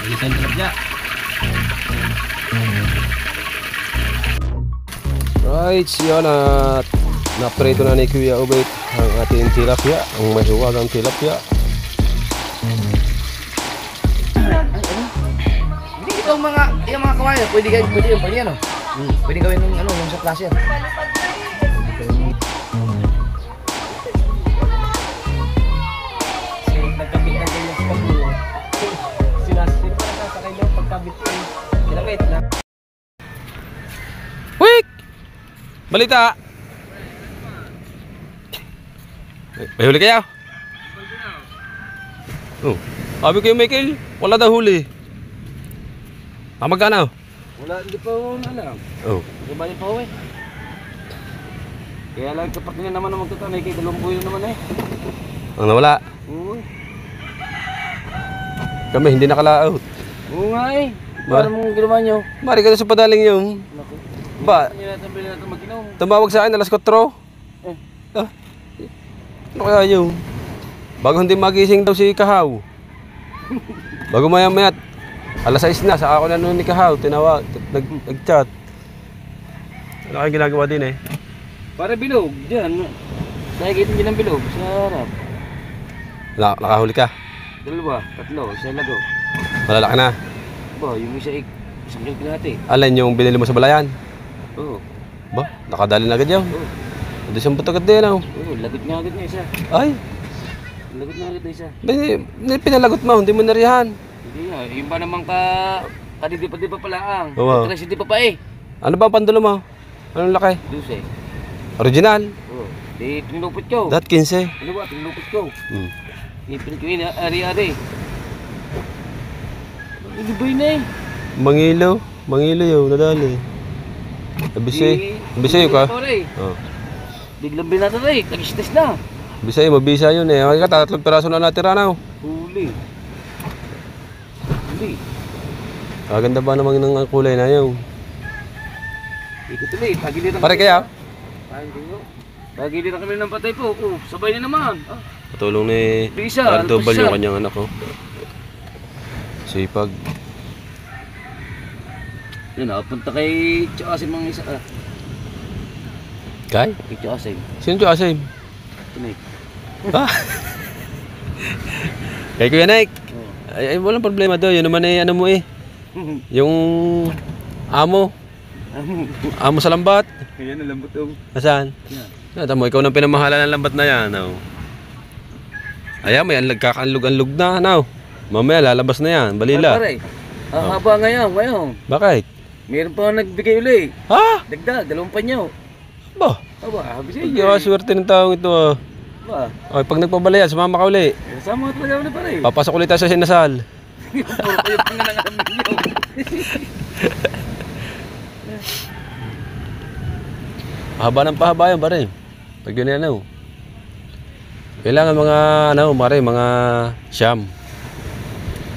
Bilisan tilapia. Right, siya na napreto na ni Kuya Obet ang ating tilapia, ang mahiwagang tilapia. Hindi itong mga kawayan, pwede yan, no? Pwede gawin ng yung sa klase yan. Nagkabit na ganyan sa pagbuo. Sino pa nakasakay niyo pagkabit ko? Kinabit na. Wik! Balita! May huli kaya? Oh, sabi ko yung Michael, wala daw huli. Magkano? Wala, hindi pa ako alam. Oh. Hindi ba yung pa kaya lang kapag nila naman na magtutanay kay dalawang buyo naman eh. Ang nawala? Oo. Kami hindi nakalaot. Oo nga eh. Para mong ginawa nyo. Mari ka sa padaling yung. Ba? Hindi natin bilhin natin mag-inom. Tumawag sa akin alas 4. Ah. Ano kaya yung? Bago hindi magising daw si Kahaw. Bago maya alas 6 na, saka ako na noon ni Kahaw, tinawag, nag-chat. Ano kayo ginagawa din eh? Para bilog, dyan. Nakikita nyo ng bilog sa harap. Nakahuli ka? 2, 3, isa lago. Malalaki na. Ba, yung isang kilate. Alin yung binili mo sa balayan? Oo. Ba, nakadali na agad yun. Oo. Hindi siyang buto agad din ako. Oo, lagot nga agad na isa. Ay, Lagot nga agad na isa. pinalagot mo, hindi mo narihan. Hindi nga, yung pa namang kadidipa-dipa pala ang. Oo. Kasi di pa pa eh. Ano ba ang pandulo mo? Anong laki? 12. Original? Oo. Di tinulupot ko. Dat 15. Ano ba, tinulupot ko. Ipin ko yun, ari-ari. Hindi ba yun eh? Mangilo yun, nadali. Abisay ka? Oo. Biglang binata rin, tag-stress na. Bisay, mabisa yun eh. Okay ka, 3 piraso na natira na. Huli. Maganda ba naman ng kulay na yun? Ikot ulit, pagilitan. Pare kaya? Pagilitan kami ng patay po. Oh, sabay na naman. Patulong ni Bisa, Double yung kanyang anak ko. Sipag. Yun, punta kay Tsuasim mga isa. Kay? Kay Tsuasim. Sino yung Asim? Tunig. Ha? Kay Kuya Nike? Ay, walang problema doon. Yun naman eh, ano mo eh. Yung amo. Amo sa lambat. Ayan, nalambot daw. Nasaan? Yan. Mo, ikaw nang pinamahalan ng lambat na yan. No? Ayan, may nagkakanlog-anlog na. No? Mamaya, lalabas na yan. Balila. Pare, haba ngayon. Bakit? Meron pa nagbigay uli. Ha? Dagdag, 2 panyo. Ba? Aba, habis Hindi ako swerte ng taong ito. Ba? Okay, pag nagpabalayan, sumama ka uli. Sama talaga na pare. Papasok ulit tayo sa sinasal. Puro kayo panganangalam ninyo. Haba ng pahaba yan, pare. Pag yun yan, ano. Kailangan mga, pare, mga siyam.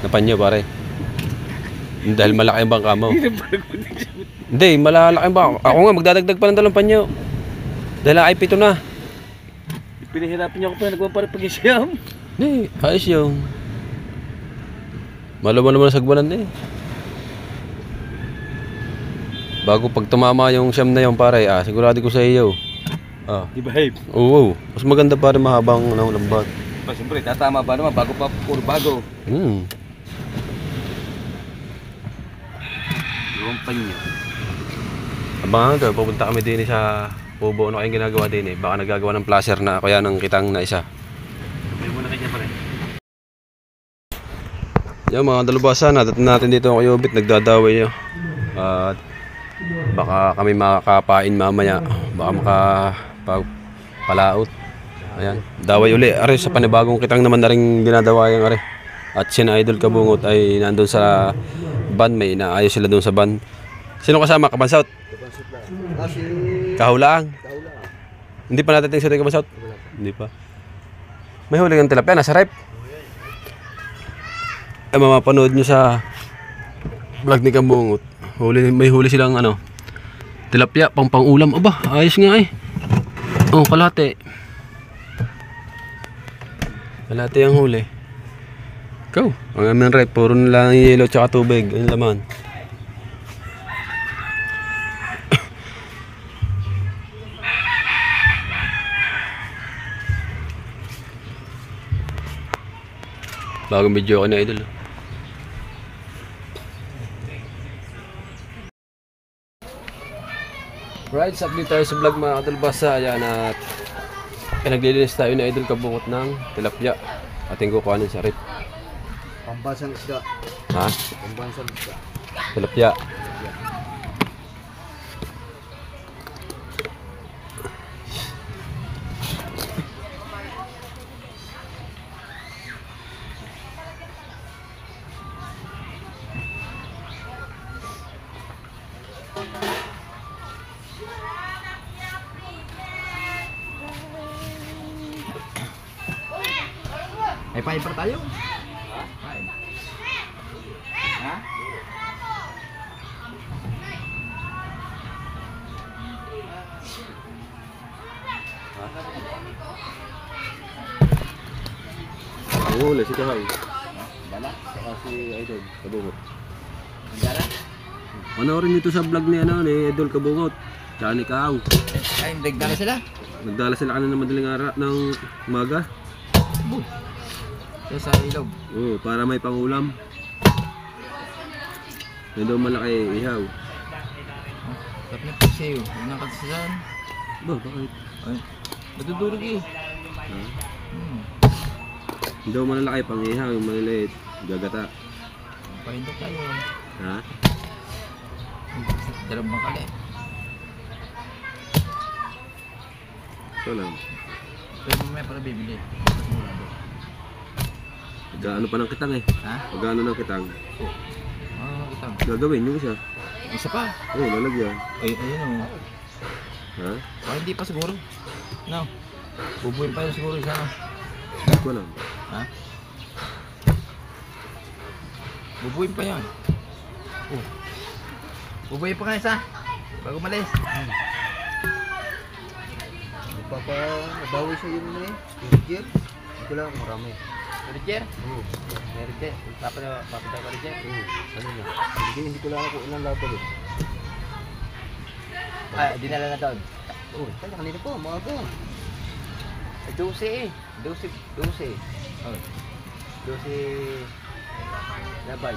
Na panyo, pare. Dahil malaki ang bangka mo. Hindi, malalaki ang bangka. Ako nga, magdadagdag pa ng 2 panyo. Dahil ay 7 na. Pinahirapan niyo ako pa, nagpapare pag-isyam. Hindi, ayos yung. Malaman naman sa sagbanan eh. Bago pag tumama yung siyam na yung pare, sigurado ko sa iyo. Di ba, Heb? Oo, mas maganda pare mahabang lambat. Siyempre, tatama ba naman, bago pa, puro bago. Yung panyo. Abangan ka, pupunta kami din sa Pubo. Ano kayong ginagawa din eh? Baka nagagawa ng placer na kaya ng kitang na isa. May muna kanya pare. Yan mga dalubasan, natin dito ang Kuyobit, nagdadaway nyo. At baka kami makakapain mamaya. Baka makapalaot. Ayan, daway uli. Are, sa panibagong kitang naman na rin dinadawayang are. At sina Idol Kabungot ay nandun sa van, may inaayos sila doon sa van. Sino kasama? Kabansaut? Kahulaan. Hindi pa natin sa Kabansaut? Hindi pa. May huli ng tilapia, nasa rep. Ay, mapapanood nyo sa vlog ni Kabungot. May huli silang tilapia, pang-ulam. Aba, ayos nga eh. Oh, kalate. Kalahati ang huli. Ikaw, ang aming rep, puro na lang yelo tsaka tubig. Ang laman. Bagong video ako na idol. Right, update tayo sa vlog mga kadalbasa. Ayan at naglilinis tayo na idol kabukot ng tilapia. Ating kukuhanin sa rip. Pambansang isda. Ha? Pambansang isda. Tilapia. May fiber tayo? Ha? Ang huli si Kahay. Dala? Saka si Idol Kabukot. Dala? Panoorin nito sa vlog ni ano ni Idol Kabukot. Tsaka ni Kahaw. Ay, nagdala sila? Nagdala sila kanina ng madaling araw ng umaga. Yan sa ilog. Oo, para may pangulam. May daw malaki ihaw. Tapos na pagsayo. Huwag nang katisasan. Ba, bakit? Ay, matudurog eh. Ha? Hmm. Hindi daw malalaki pang ihaw, yung maliliit. Gagata. Pahindok tayo. Ha? Dalawang kali. Ito lang. Pero mamaya para bibili. Mas mura doon. Magkaano pa ng kitang eh. Ha? Magkano ng kitang? Kitang. Gagawin yung isa. Isa pa. Oo, lalagyan. Ay, ayun o. Ha? Hindi pa siguro. No. Bubuhin pa yun siguro isa. Hindi ko alam. Ha? Bubuhin pa yan. Oh. Bubuhin pa nga isa. Bago malis. Bawi sa yun na eh. Year. Hindi ko lang marami. Richer? Oo. Richer. Papadaw ka Richer? Oo. Ano na? Hindi ko lang ako ilang laban eh. Ah, dinala na doon. Oo. Kaya kanina po, mga ko. 12 eh. 12. Oh. 12 labay.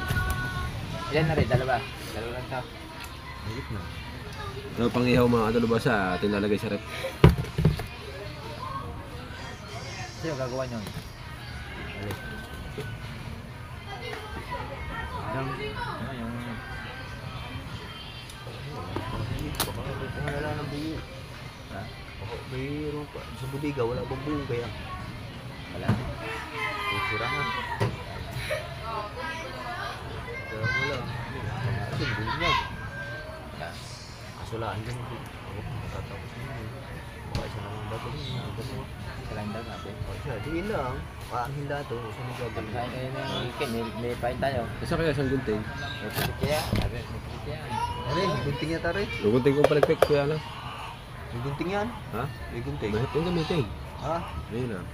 Ilan na rin? Dalawa. Dalawa lang ka. Higit na. Ito pang ihaw mga kadalubasa, ating lalagay sa rep. Sino gagawa nyo? Alis. Yung... Baka wala ng buyo. Ha? Baka mayroon pa. Sa budiga, wala bang buyo kaya? Wala. Sirahan. Kaya wala. Kasi buyo niya. Wala. Kasulaan din. Ako matatapos na yun. Baka isa naman bago. Isa lang daw natin. Siya, diin lang. Paahin lahat to. Isa na gagawin. Pagkain kayo ng ikin, may pain tayo. Isa kaya isang gunting. May pisit kaya. Sabi, may pisit kaya. Ano eh, gunting niya tari. Yung gunting kong paligpik, kuya na. May gunting yan. Ha? May gunting. Mahit yung gamitin. Ha? Ayun na.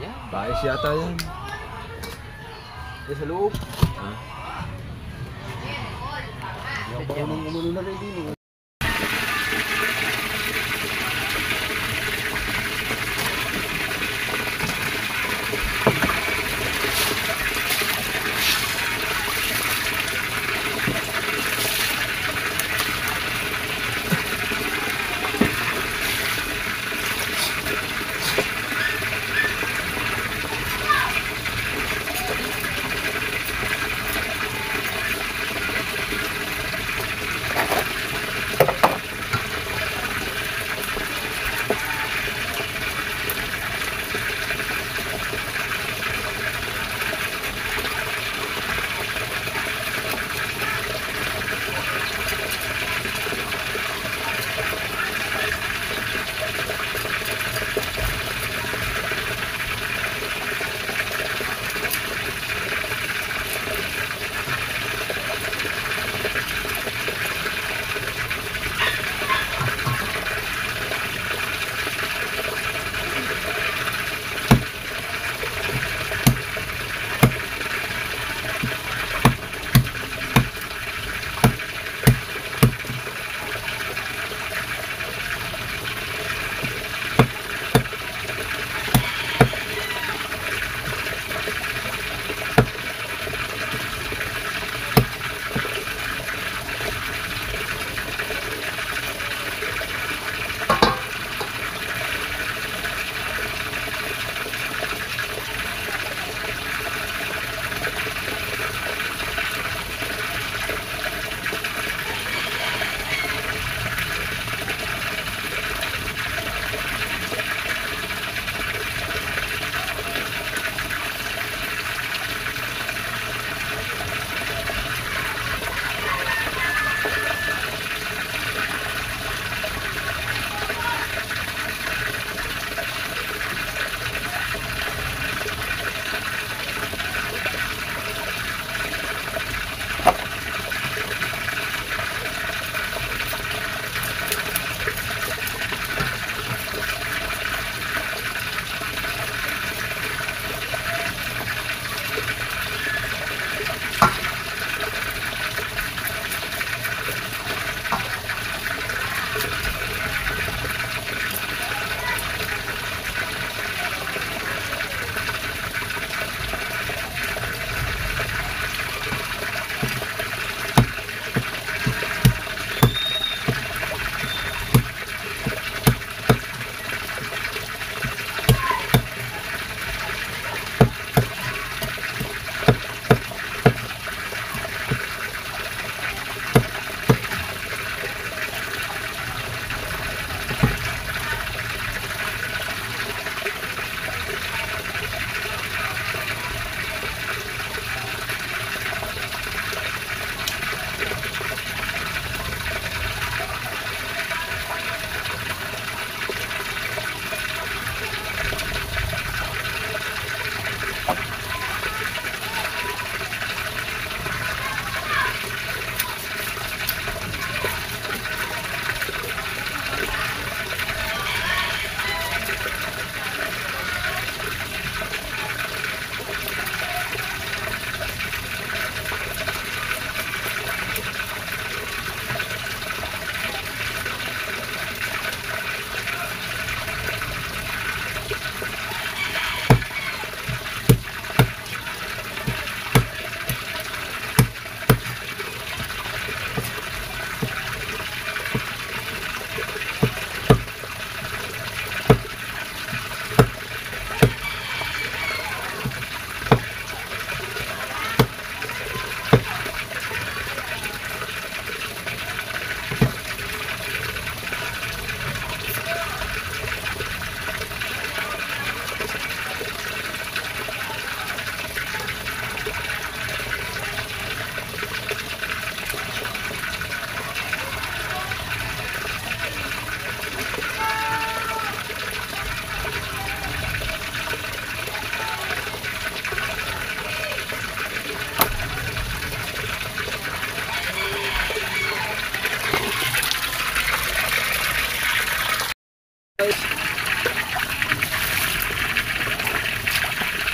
Yan. Paes yata yan. Yan sa loob. Ha? Yung baka nung umulo na rin din.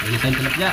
Lagi tayong tilapia.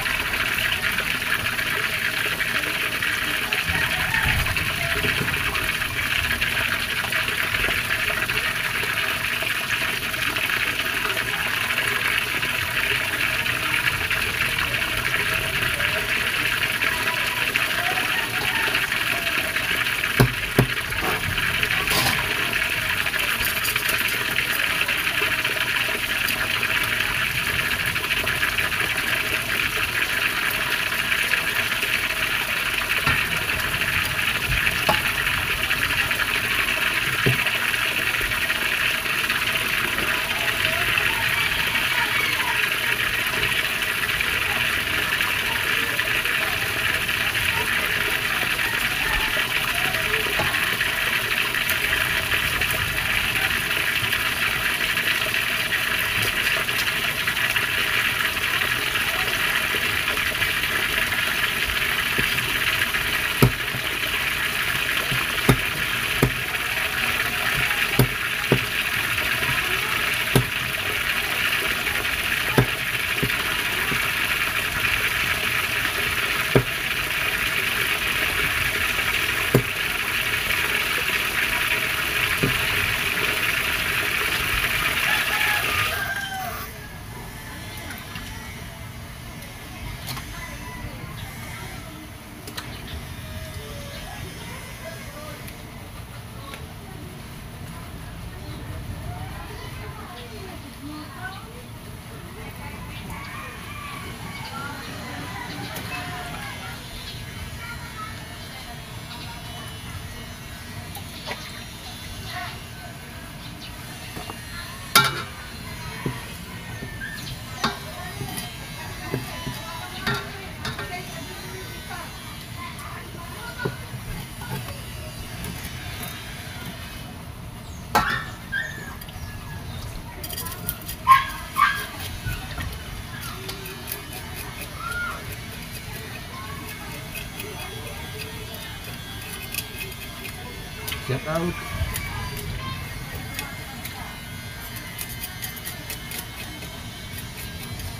Shout out.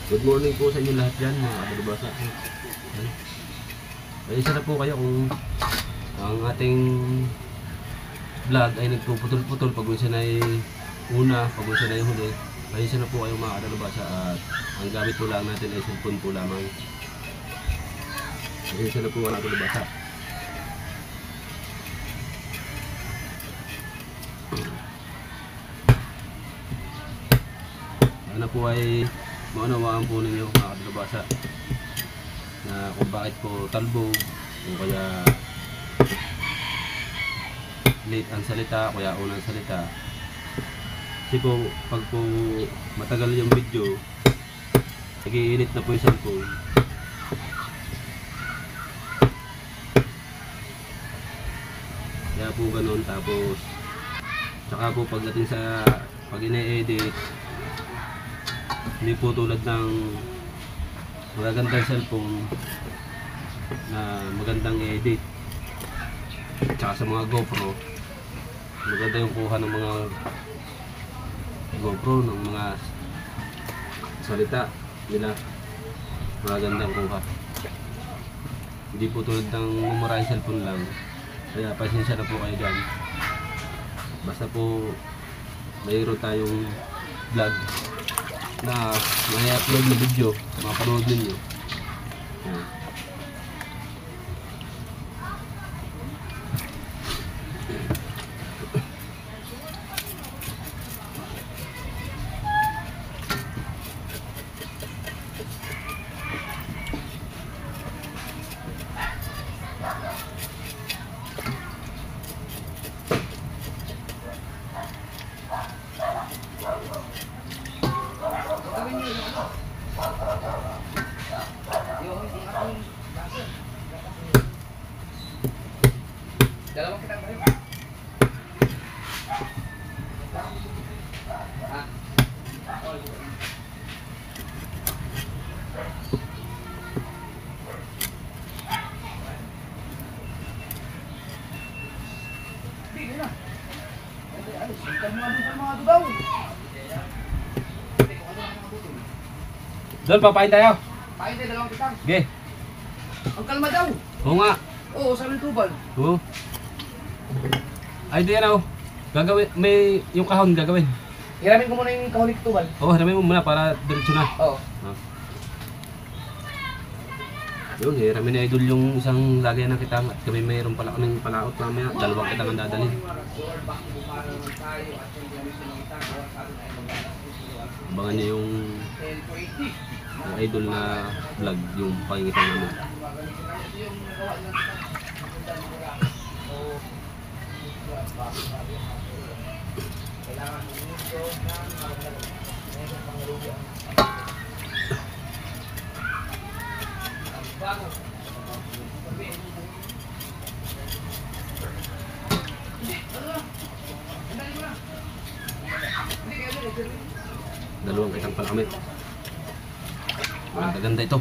Good morning po sa inyo lahat dyan, mga kadalubasa. Pasensya na po kayo kung ang ating vlog ay nagpuputol-putol pag minsan ay una, pag minsan ay huli. Pasensya na po kayo mga kadalubasa at ang gamit po lang natin ay cellphone po lamang. Pasensya na po mga kadalubasa. Sana po ay maunawaan po ninyo mga kadalubasa na kung bakit po talbog o kaya late ang salita, kaya unang salita. Kasi po pag po matagal yung video, nag-iinit na po yung cellphone. Kaya po ganun. Tapos tsaka po pagdating sa pag ine-edit, hindi po tulad ng magagandang cellphone na magandang edit. Tsaka sa mga GoPro, maganda yung kuha ng mga GoPro, ng mga salita nila, magandang kuha. Hindi po tulad ng mumurahin cellphone lang. Kaya pasensya na po kayo dyan. Basta po mayroon tayong vlog na may upload na video, mapanood ninyo. Yan. Dalawang kita ba? Dol, papain tayo. Kain tayo, dalawang kitang. Sige. Ang kalma daw. Oo nga. Oo, sabi ng tubal. Oo. Ay, di yan oh. Gagawin, may yung kahon gagawin. Hiramin ko muna yung kahulik tubal. Oo, hiramin mo muna para diretso na. Oo. Ah. Yun, hiramin na idol yung isang lagyan ng kitang at kami mayroon pala kaming palaot mamaya. Dalawang kitang ang dadalhin. Abangan niyo yung idol na vlog, yung pakingitang namin. Dalawang kitang pala kami. Maganda ito.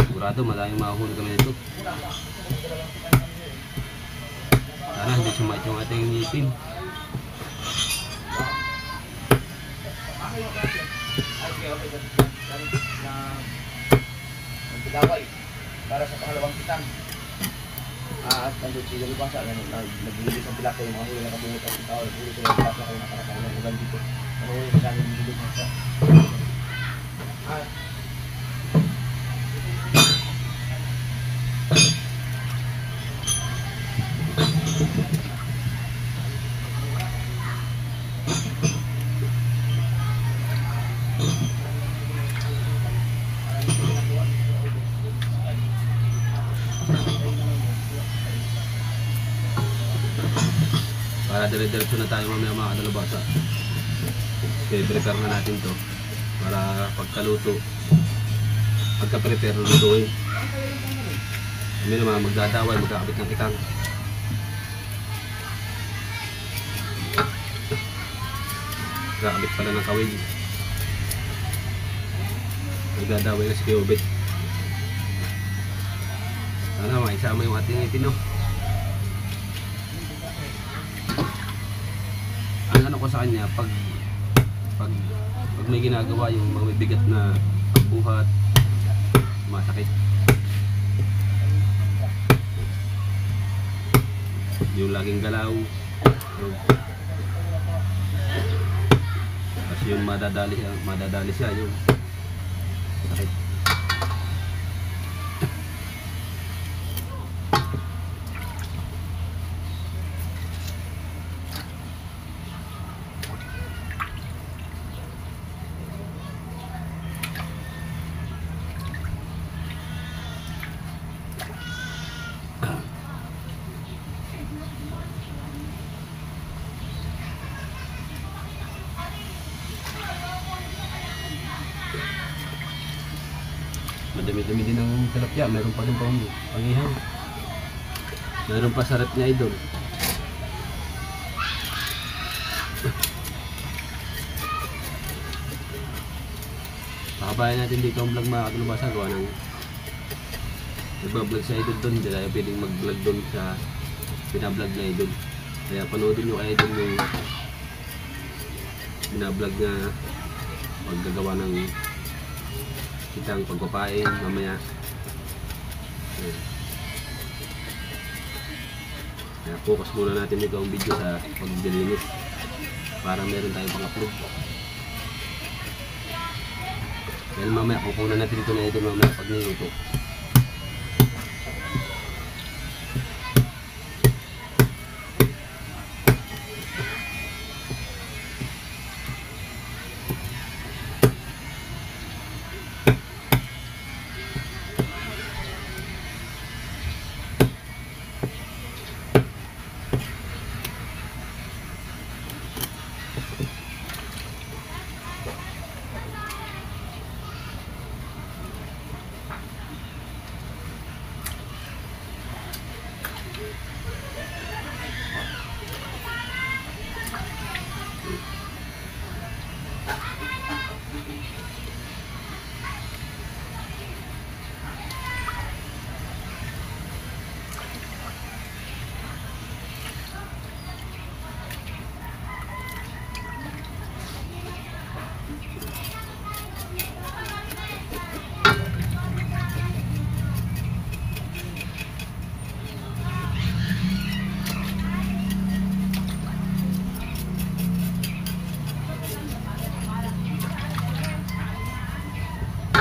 Sigurado maraming makahuli kami nito. Sana hindi sumait yung ating ngipin. Pilaway para sa pangalawang kitang. At nandun si Galibang sa naglililis ang pilak kayo, mga huli na kabungot at ikaw, huli sila ng pilak na kayo nakarakaw ng ulan dito. Ano huli sa amin yung bilog sa para dire-diretso na tayo mamaya mga kadalabasa. Okay, prepare na natin to para pagkaluto, pagka-prepare na lutuin. Kami naman magdadaway, magkakabit ng kitang. Magkakabit pala ng kawig. Magdadaway na si Kiobit. Sana maisama yung ating ngipin, no? Ang ano ko sa kanya, pag may ginagawa yung mga may bigat na pagbuhat, masakit. Yung laging galaw. Kasi yung madadali siya yung sakit. Madami-dami din ang tilapia, mayroon pa din pangihaw. Mayroon pa sa rep niya idol. Pakabayan natin dito ang vlog mga kadalabasa, gawa ng nagbablog sa idol doon, hindi tayo pwedeng mag-vlog doon sa binablog na idol. Kaya panoodin nyo kay idol yung binablog na paggagawa ng kitang pagpapain mamaya. Kaya focus muna natin dito ang video sa pagdilinis para meron tayong pang-upload. Dahil mamaya kukunan natin ito na ito mamaya pag niluto.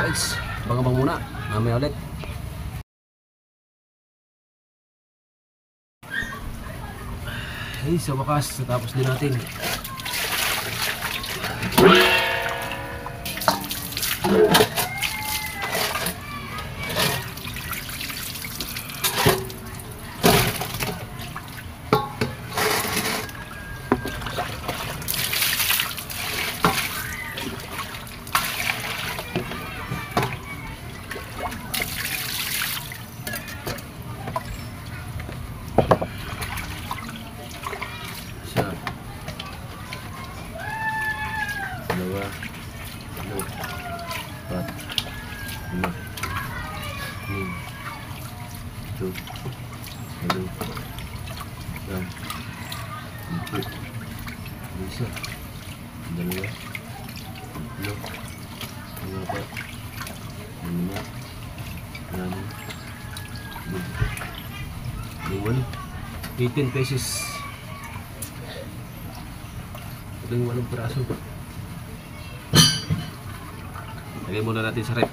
Guys, abang-abang muna. Mamaya ulit. Ay, sa wakas, natapos din natin. Isa. Dalawa. Tatlo. Apat. Lima. Anim. Ito. Walo. Siyam. Sampu. Isa. Dalawa. Tatlo. Apat. Lima. Enam. 18 pesos. Ito yung 8 piraso. Lagay muna natin sa rep.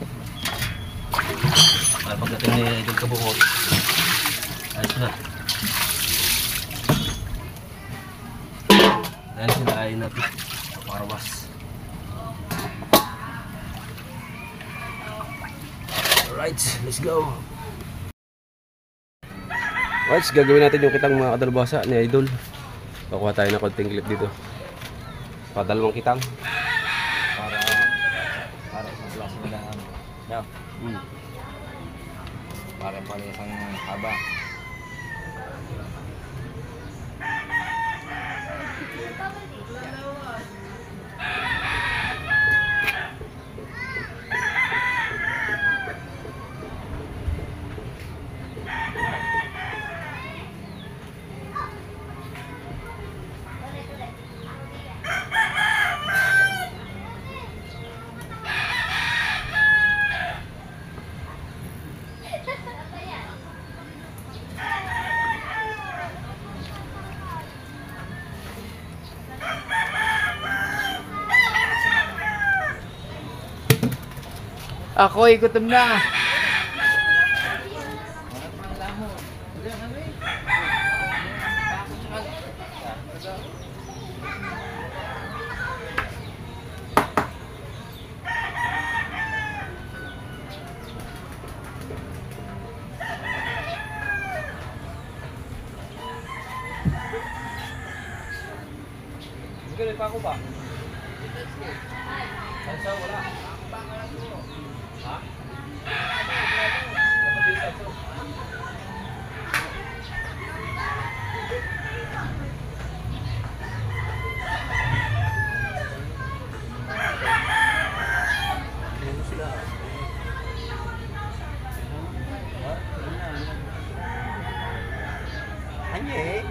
Para pagdating na itong kabukot, ayos na. Dahil sinain natin parawas. Alright, let's go. Alright, gagawin natin yung kitang mga kadalbasa ni Idol. Pakuha tayo ng konting clip dito. Padalawang kitang. Para isang klase na lang. No? Para pala isang haba. Ako'y gutom na. Ganun pa ako ba? Kansa wala. Ha? Dapat din kansa. Ano sila? Anye.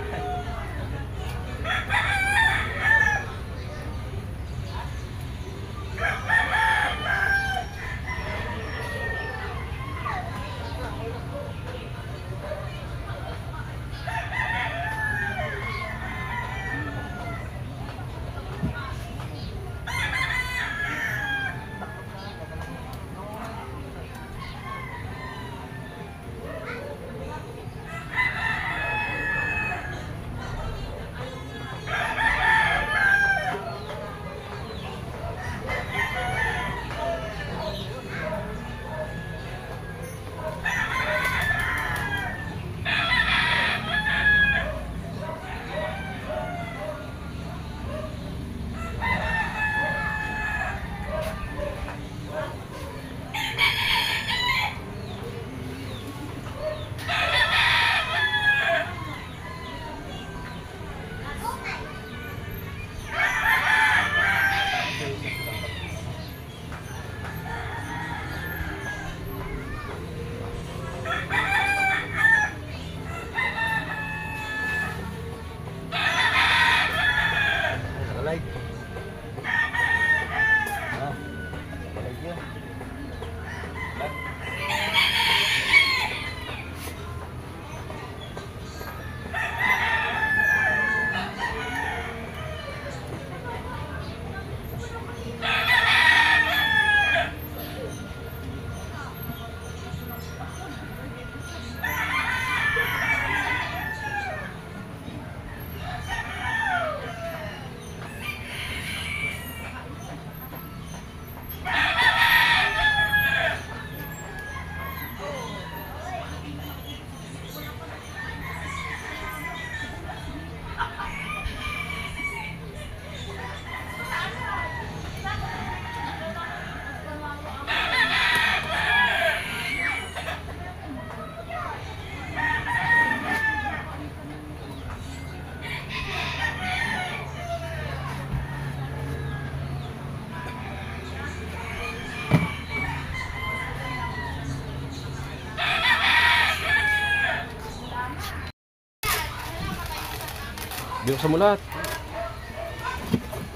Binuksan mo lahat.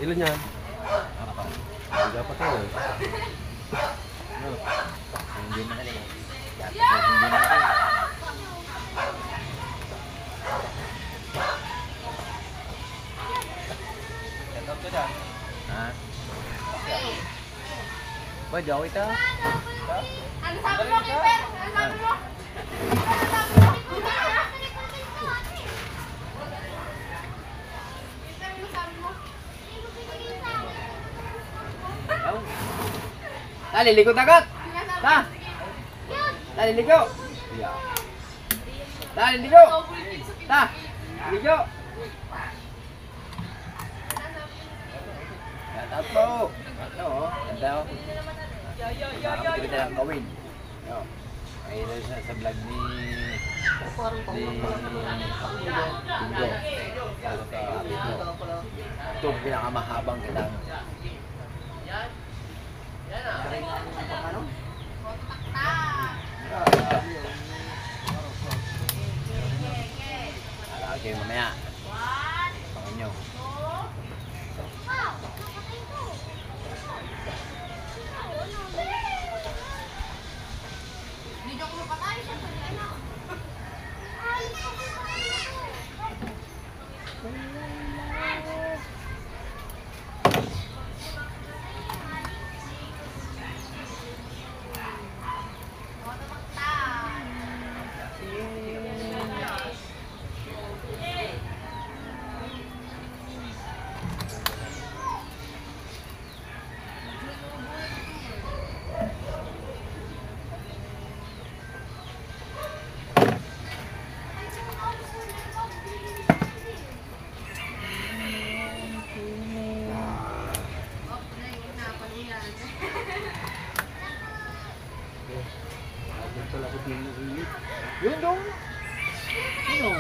Ilan yan? Dapat tayo. Hindi na kali. Hindi na kali. Tetap tu dah. Ha? Ba jauh itu? Ano sabi mo, Kimber? Ano sabi mo? Liliko agad. Ta. Liliko. Iya. Liliko. Ta. Liliko. Ya tapo. Ano, ganda oh. Nakapit kita lang gawin. Yo. Ayun sa vlog ni Bingo. Ito pinakamahabang kitang okay, mamaya. Pangan nyo. Video ko patay siya sa ano. Yun dong. Sino?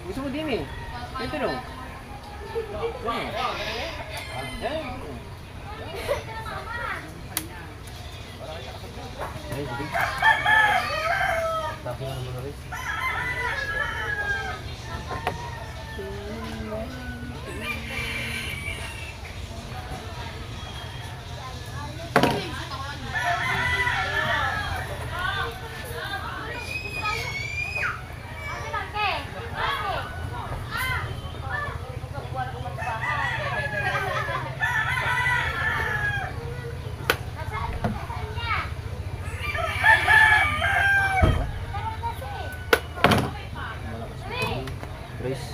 Gusto mo din eh. Ito dong. Tapi yang menulis. Grace.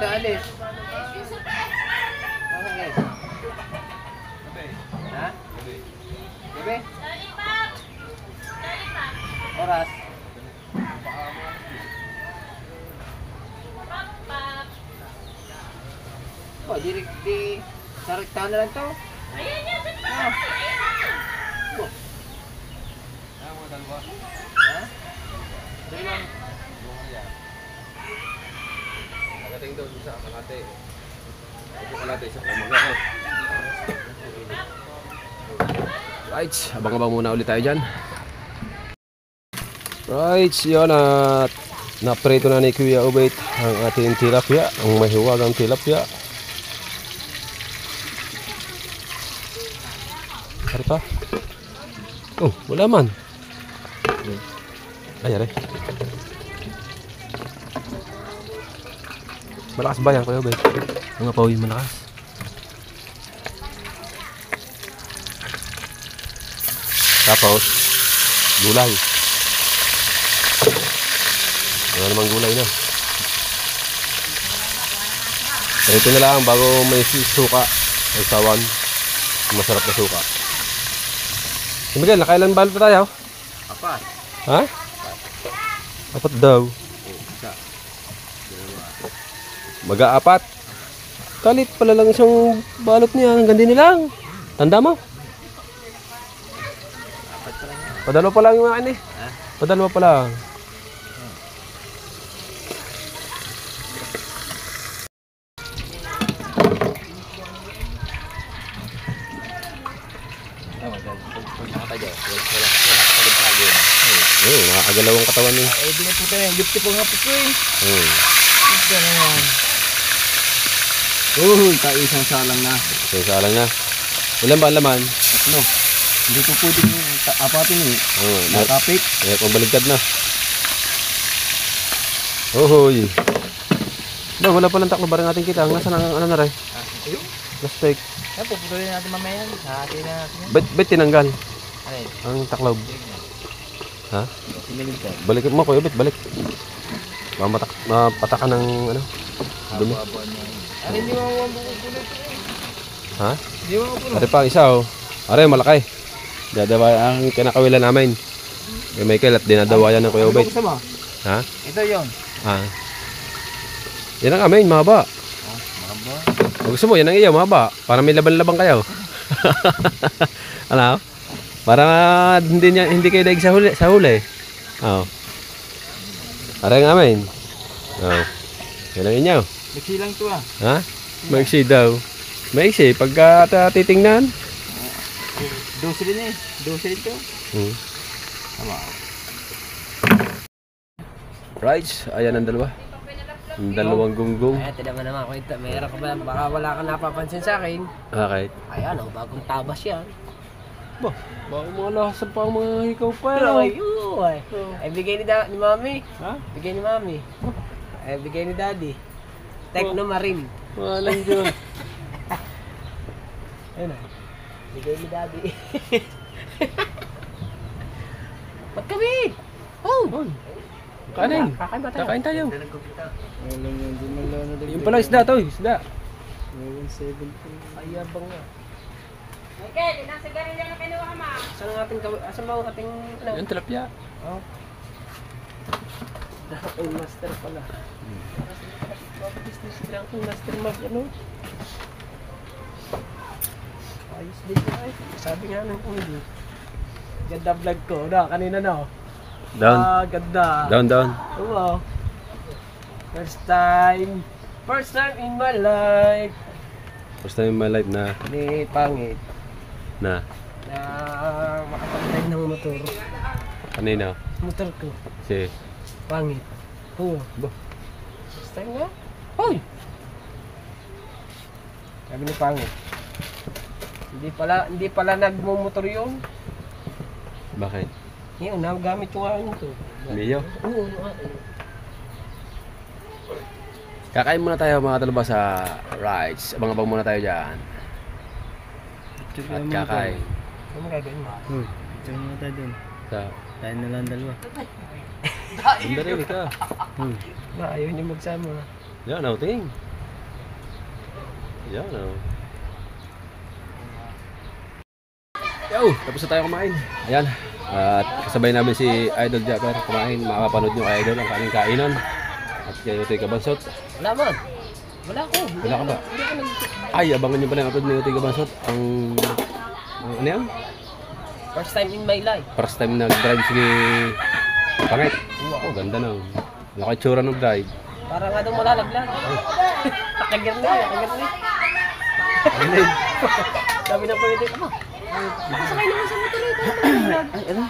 ito alis. Ano guys? Ha? Gabi? Oras? Oh, di sarektahan na lang to. Ayan yan, dito. Ah. Oh. Ha? Dali lang. Nagating daw sa kalate. Ito kalate sa pamagay. Right, abang-abang muna ulit tayo dyan. Right, yun at naprito na ni Kuya Obet ang ating tilapia, ang mahiwagang tilapia. Ari pa? Oh, wala man. Ay, ari. Malakas ba yan, Kuya Obet? Mga pawi malakas. Tapos, gulay. Wala namang gulay na. Ito na lang bago may suka. Ay sawan. Masarap na suka. Si Miguel, nakailan balot pa tayo? Apat. Ha? Apat daw. Isa. Mag-aapat. Kalit pala lang isang balot niya. Hanggang din lang. Tanda mo? Apat pa lang yan. Padalo pa lang yung akin eh. Ha? Padalo pa lang. Oo, nakakagalaw ang katawan niya. Eh, di na po tayo. Gupti po nga po ko eh. Oo. Ito na yan. Tayo isang salang na. So, salang na. Ilan ba ang laman? Tatlo. Hindi po pwedeng apatin eh. Oo, Nakapit. pambaligtad na. Ohoy. Ba, wala palang taklo ba rin natin kita? Nasaan ang ano na rin? Ayun. Last take. Yan, puputulin natin mamaya yan. Hahatiin na natin yan. Bet tinanggal Ay, ang taklob. Ha? sinilig ka. Balik mo, Kuya Bet, balik. Mapatakan ng ano? Dumi. Abo-aboan niya. Ano, hindi mo mabukulit ito eh. Ha? Hindi mo mabukulit. Ari pa, isa oh. Ari, malaki. Dadawa ang kinakawilan namin. Kay Michael at dinadawayan ng Kuya Ano Bet. gusto mo? Ha? Ito yun. Ah. Yan ang amin, mahaba. Mahaba. Kung gusto mo, yan ang iyo, mahaba. Para may laban-laban kayo. Ano? Para hindi kayo daig sa huli. Oo. Para ang amin. Oo. Yan ang inyo. Mixi lang ito ah. Ha? Maiksi daw. Maiksi, pagka titingnan. 12 din eh. 12 ito. Tama. Right, ayan ang dalawa. Ang dalawang gunggong. Ay, tinaman naman ako ito. Meron ka ba? Baka wala ka napapansin sa akin. Bakit? Ayan, oh, bagong tabas yan. Ba, baka mga lahasan pa ang mga hikaw pa. Ay, ay. Ay, bigay ni Mami. Ha? Bigay ni Mami. Ay, bigay ni Daddy. Techno Marine. Walang dyan. Ayun na. Bigay ni Daddy. Magkabit! Oh! Kanin. Kakain ba tayo? Kakain tayo. Walang yan. Di man lang na Yung pala isda to, isda. 7. Ayabang nga. Okay, nasa garilya na kinuha ka, ma. Saan ang ating asan ba ang ating ano? Yung tilapia. Oh. Ay, master pala. Business lang kung master mag ano. Ayos din ay. Sabi nga nung hindi. Ganda vlog ko. Na, kanina na. Down. Ah, ganda. Down. Oo. First time in my life. First time in my life na Ni pangit na makapag-drive ng motor. kanina. Motor ko. Si Pangit. Oo. Ba? First time nga. Hoy! Sabi ni pangit. Hindi pala nagmumotor yun. Bakit? Ngayon, nagamit ko nga yun to. Mio? Oo. Kakain muna tayo mga talaba sa rides. Abang-abang muna tayo dyan. At kakain. Ano gagawin mo? Diyan muna tayo dun. Sa Tayo na lang dalawa. Hindi rin ka. Ba, ayaw niyo magsama. Yan, tingin. Yan oh. Yo, tapos na tayo kumain. Ayan. At kasabay namin si Idol Japper kumain. Makapanood nyo kay Idol ang kaming kainan. At kayo Utoy Kabansot. Wala man. Wala ko. Wala ka ba? Hindi ako nag... Ay, abangan nyo pa ng upload ni Utoy Kabansot. Ang ano yan? First time in my life. First time nag-drive si Pangit. Oh, ganda na. Nakitsura ng drive. Para nga daw malalaglag. Nakagir na eh. Nakagir na eh. Ano yun? Sabi ng pwede ko. Sakay naman sa motor ito. Ay, ano?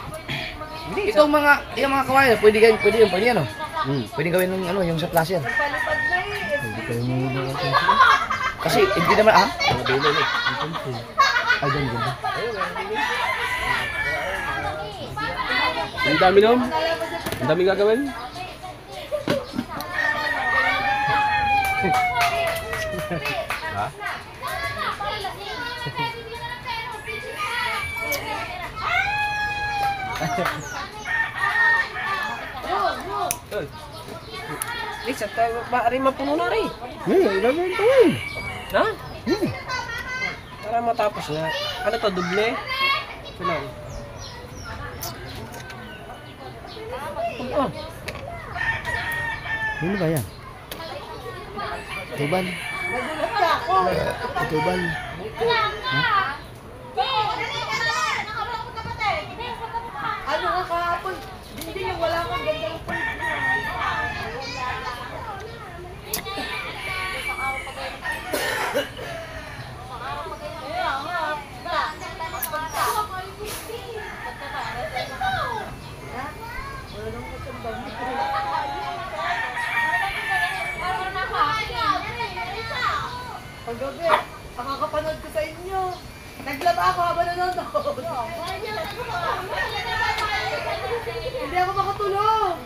Itong yung mga kawayan, pwede yan, no? Pwede gawin ng ano, yung sa plus yan. Hindi kayo mo kasi, hindi naman, Mga dulo na. Ay, ganda. Ang dami nom. Ang dami gagawin. Ha? Liz, at maaari mapuno na rin. Gagawin ito Ha? Para matapos na. Ano to, duble? Ito lang. Oh. Ano ba yan? Tuban. Tuban. Ano ka kahapon? Hindi yung wala kang ganda ng paggabi, nakakapanood ko sa inyo. Naglaba ako habang nanonood. Hindi ako makatulog.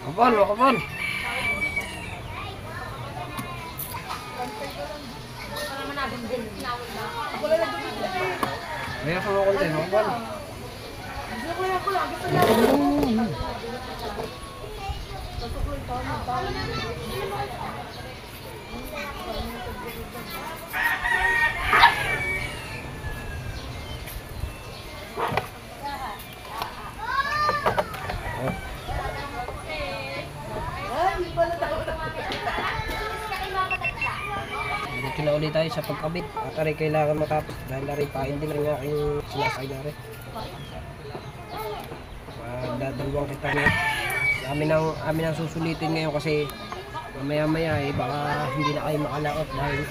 Kapal, kapal. Ako lang nagdudugtay. May ako mga konti, kapal. Gusto ko lang ko lang. Gusto lang. Dito na ulit tayo sa pagkabit. At aray kailangan matapos dahil aray pain din ang aking sinasay na rin. Dadalawang kita ngayon. Amin ang susulitin ngayon kasi mamaya eh baka hindi na kayo makalaot dahil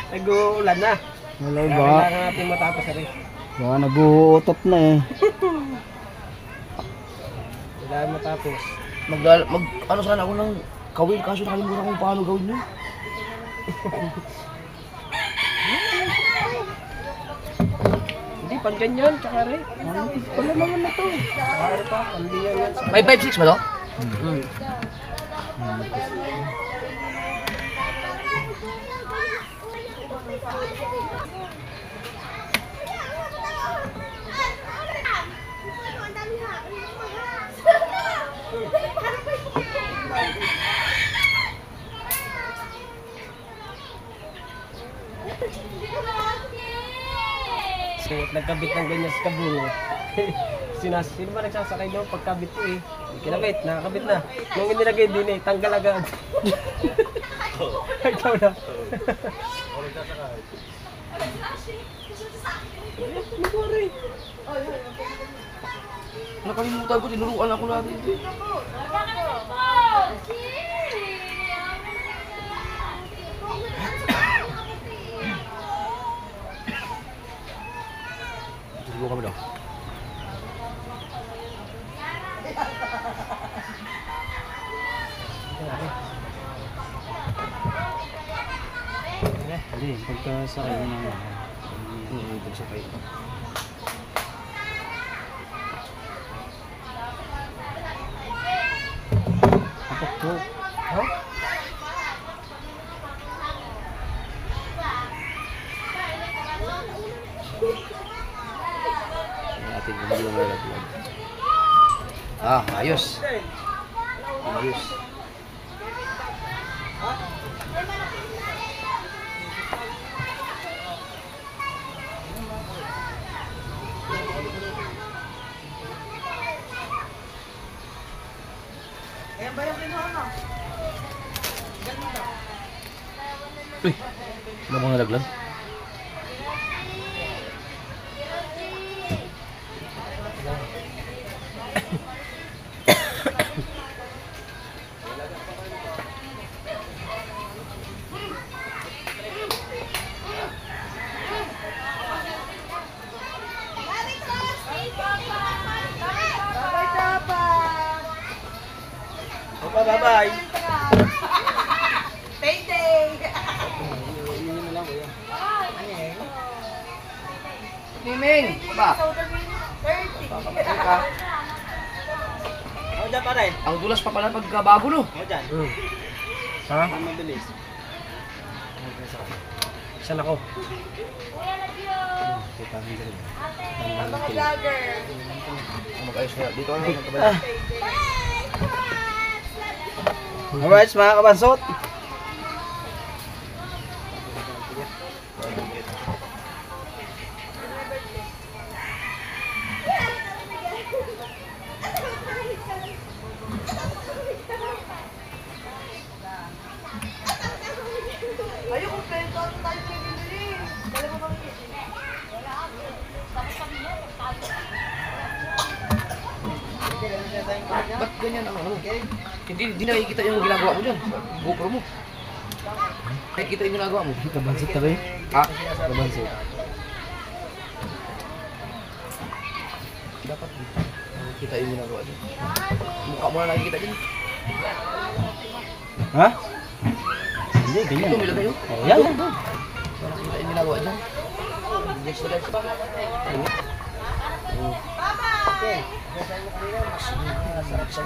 nag-uulan na. Wala Kaya ba? kailangan natin matapos na rin. Baka nag-uutot na eh. Kailangan matapos. Ano sana ako ng kawin, kaso nakalimutan kung paano gawin yun. Hindi, pang ganyan, tsaka rin. Wala naman na to. Tsaka pa, pandiyan yan. 556 ba to? So, nagkabit ng ganyan sa kabungo. Sino ba nagsasakay daw pagkabit ko eh? Kinabit, nakakabit na. Nung inilagay din eh, tanggal agad. Ikaw na. Nakalimutan ko, tinuruan ako natin. Tinuruan kami daw. Hindi, pagkasakay mo naman. Pagsakay. Apak po. Ha? Atin kung hindi lang nalaglag. Ayos. Ayos. Ayan ba yung kinuha mo? Uy, ano mga nalaglag? Bye-bye, dapat! Bye-bye. Payday! Miming, ba? 30. Papamatay ka. Ako dyan pare. Ang dulas pa pala pagkabago, no? Ako dyan. Ha? Ang mabilis. Saan ako? Ang mga vlogger. Mag-ayos kaya. Dito ka na magkabalik. Alright mga kabansot. Ayoko, pero ano tayo pinibili? Dala mo kami. Ba't ganyan ang ano? Hindi nakikita yung ginagawa mo dyan. GoPro mo. Nakikita yung ginagawa mo. Kabansot tayo. Ha? Kabansot. Dapat nakikita yung ginagawa dyan. Mukha mo na nakikita dyan. Ha? Hindi, ganyan. Ito, may lagay yun. Oh, yan. Nakikita yung ginagawa dyan. Yes, na lang.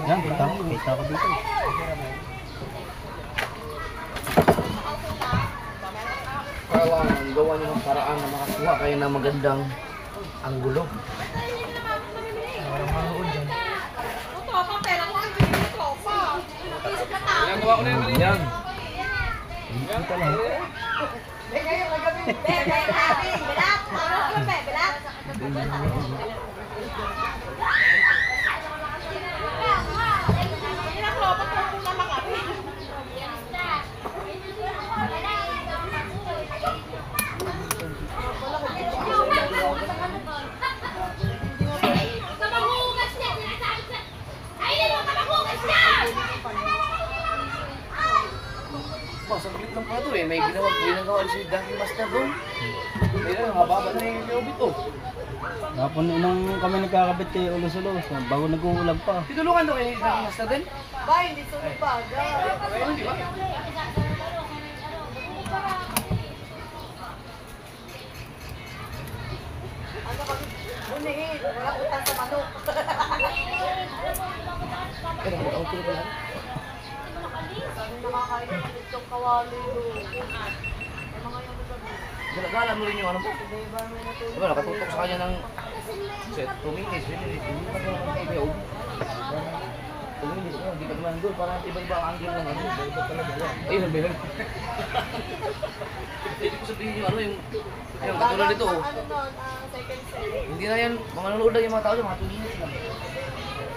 Yan, kita ko. Kita ko dito. Kailangan gawa nyo ng paraan na makakuha kayo ng magandang anggulo. Yan. Kita lang. Saglit lang pala ito eh. May ginagawa si Daking Master doon. May haba na yung lobit oh. Kapon nung kami nagkakabit kay Ulos-Ulos, bago nag-uulag pa. Tinulungan daw kayo Daking Master din? Ba, hindi sunod pa. Ayun, di ba? Ano kami? Unihin. Wala utang sa manok. Pero ang kulo pala. Sabi nakakain ng itong kawali doon. May mga yung sabi. Galagala mo rin yung ano po. Di ba may natulog? Diba, nakatutok sa kanya ng 2 minutes, 3 minutes. Hindi pa naman ang ibayaw. 2 minutes, hindi pa naman doon. Parang iba-iba ang angle ng ano. Iba talaga yan. Ayun, sabi lang. Hindi ko sabihin yung ano, yung katulad dito. Oh. Ano nun? Second set. Hindi na yan, mga nanonood lang yung mga tao dyan, mga 2 minutes lang.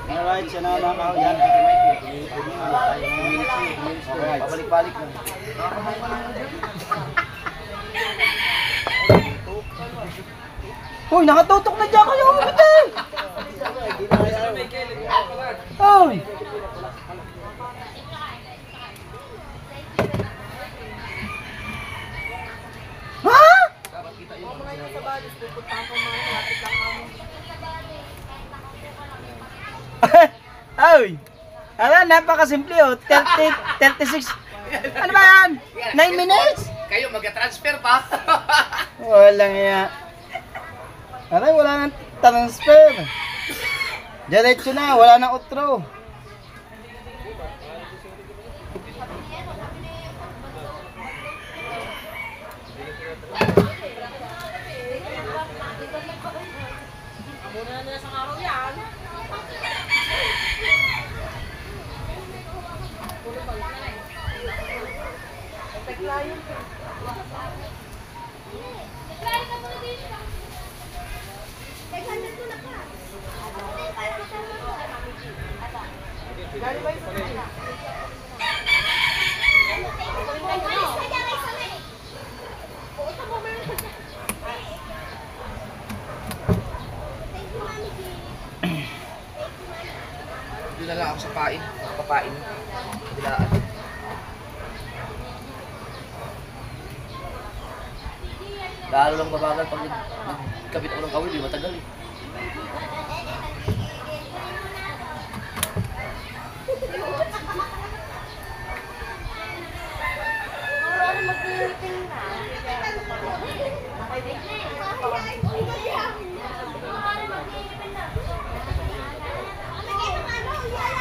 Alright, siya na mga kao. Yan. Alright. Pabalik-balik lang. Hoy, nakatutok na dyan kayo! Hoy! Ha? Huwag mo na yung sa balis. Pupuntahan ko mga lapit lang kami. Ay! Ala, napakasimple oh. 36. Ano ba yan? 9 minutes? Kayo, mag-transfer pa. Walang iya. Aray, wala nang transfer. Diretso na, wala nang outro. Muna na sa araw yan. Galing ba yung sa kanila? Doon na lang ako sa pain. Papain. Bilaan. Lalo lang babagal pag nagkabit ako ng kawil, di matagal eh.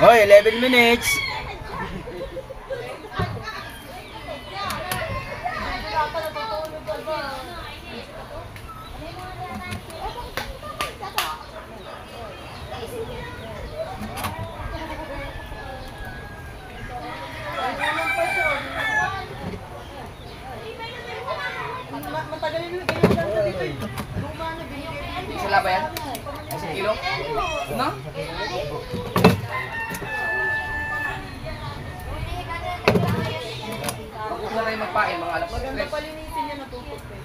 Hoy, 11 minutes. Matagal yung ganyan dito eh. Luma na binigay. Isa ba yan? Isang kilo? Ano? Huwag na tayo magpain, mga alas Maganda 3. palinisin niya natutog eh.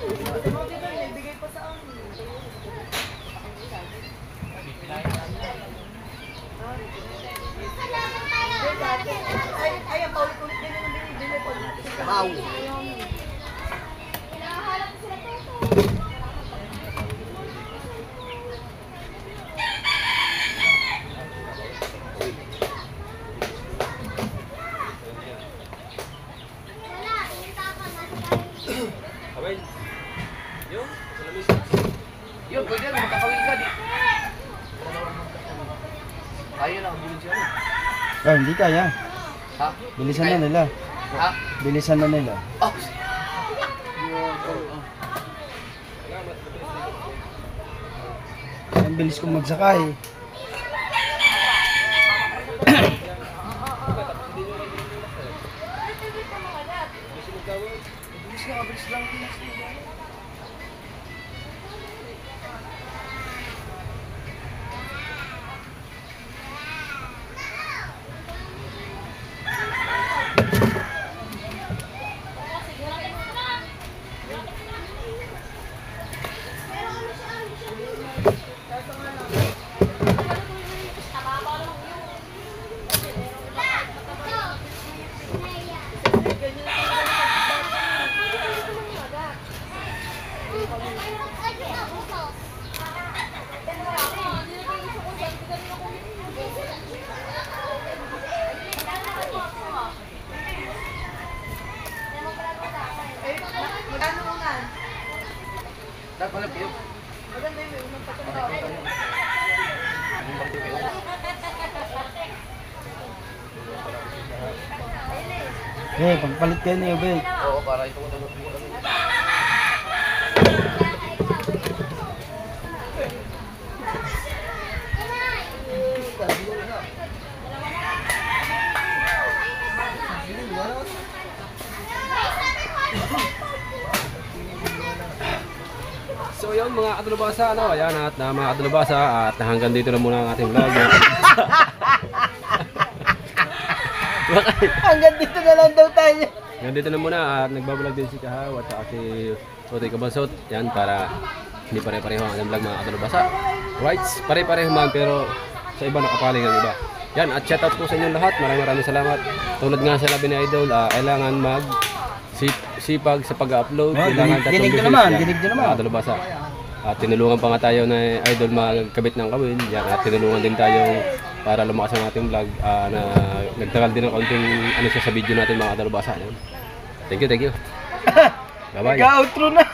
Kasi mo dito niya, ibigay pa sa amin. Ay, ang paulit-ulit din yung binibili ko. Wow! Yun, pwede na, magkakawin ka di. Ayun na, bilhin siya. Oh, hindi kaya. Ha? Bilisan na nila. Ha? Bilisan na nila. Oh! Ang bilis kong magsakay. Magkano unan? Dapat pala piyo. Maganda yung may unang patong. Eh, pagpalit kayo na yun, Oo, para ito ko dalawang piyo. So yun mga kadulubasa, ano, ayan at mga kadulubasa at hanggang dito na muna ang ating vlog. Hanggang dito na lang daw tayo. Hanggang dito na muna at nagbablog din si Kahaw at saka si Totoy Kabansot. Yan para hindi pare-pareho ang ating vlog mga kadulubasa. Right, pare-pareho man pero sa iba nakapaling ang iba. Yan at shoutout po sa inyong lahat. Maraming salamat. Tulad nga sa labi ni Idol, kailangan sipag sa pag-upload. Oh, Kailangan ginig tatlong na naman, beses. ginig na naman. Mga kadulubasa. At tinulungan pa nga tayo na Idol magkabit ng kawin. Yan, at tinulungan din tayo para lumakas ang ating vlog na nagtagal din ng kaunting ano siya sa video natin mga kadulubasa. Yan. Thank you. Bye-bye. Nag-outro na.